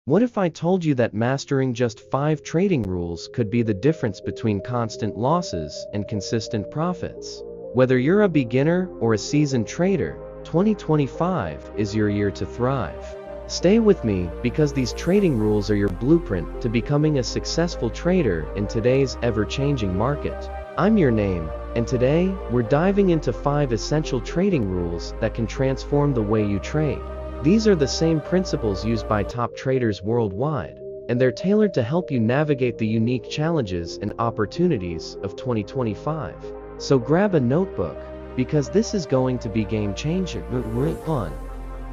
What if I told you that mastering just 5 trading rules could be the difference between constant losses and consistent profits? Whether you're a beginner or a seasoned trader, 2025 is your year to thrive. Stay with me because these trading rules are your blueprint to becoming a successful trader in today's ever-changing market. I'm your name, and today we're diving into 5 essential trading rules that can transform the way you trade. These are the same principles used by top traders worldwide, and they're tailored to help you navigate the unique challenges and opportunities of 2025. So grab a notebook, because this is going to be game-changing. 1.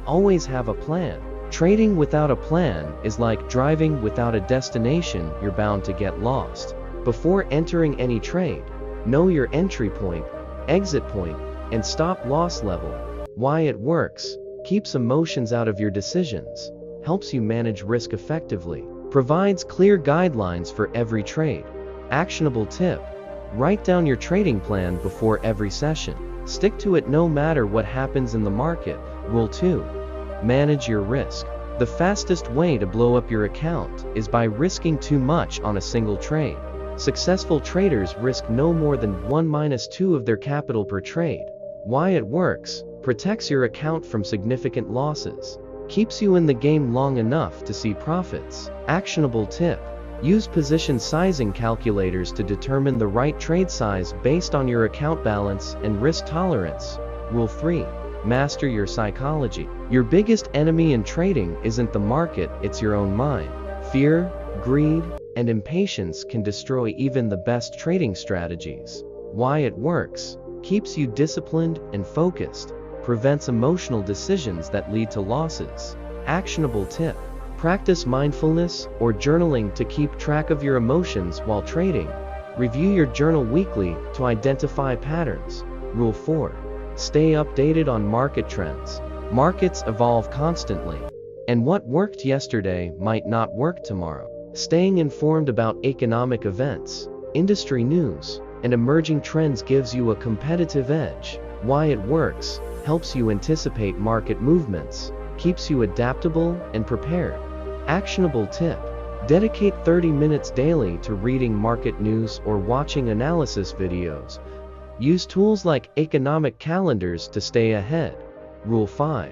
Always have a plan. Trading without a plan is like driving without a destination. You're bound to get lost. Before entering any trade, know your entry point, exit point, and stop-loss level. Why it works: keeps emotions out of your decisions, helps you manage risk effectively, provides clear guidelines for every trade. Actionable tip: write down your trading plan before every session. Stick to it no matter what happens in the market. Rule 2. Manage your risk. The fastest way to blow up your account is by risking too much on a single trade. Successful traders risk no more than 1-2 of their capital per trade. Why it works: protects your account from significant losses, keeps you in the game long enough to see profits. Actionable tip: use position sizing calculators to determine the right trade size based on your account balance and risk tolerance. Rule 3. Master your psychology. Your biggest enemy in trading isn't the market, it's your own mind. Fear, greed, and impatience can destroy even the best trading strategies. Why it works: keeps you disciplined and focused, prevents emotional decisions that lead to losses. Actionable tip: practice mindfulness or journaling to keep track of your emotions while trading. Review your journal weekly to identify patterns. Rule 4. Stay updated on market trends. Markets evolve constantly, and what worked yesterday might not work tomorrow. Staying informed about economic events, industry news, and emerging trends gives you a competitive edge. Why it works: helps you anticipate market movements, keeps you adaptable and prepared. Actionable tip: dedicate 30 minutes daily to reading market news or watching analysis videos. Use tools like economic calendars to stay ahead. Rule 5.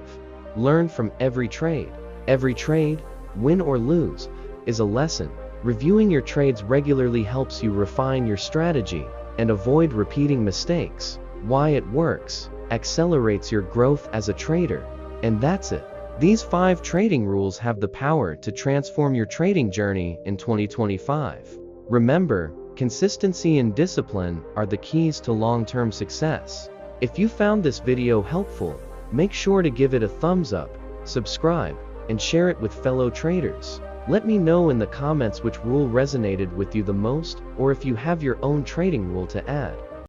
Learn from every trade. Every trade, win or lose, is a lesson. Reviewing your trades regularly helps you refine your strategy and avoid repeating mistakes. Why it works: accelerates your growth as a trader. And that's it. These 5 trading rules have the power to transform your trading journey in 2025. Remember, consistency and discipline are the keys to long-term success. If you found this video helpful, make sure to give it a thumbs up, subscribe, and share it with fellow traders. Let me know in the comments which rule resonated with you the most, or if you have your own trading rule to add.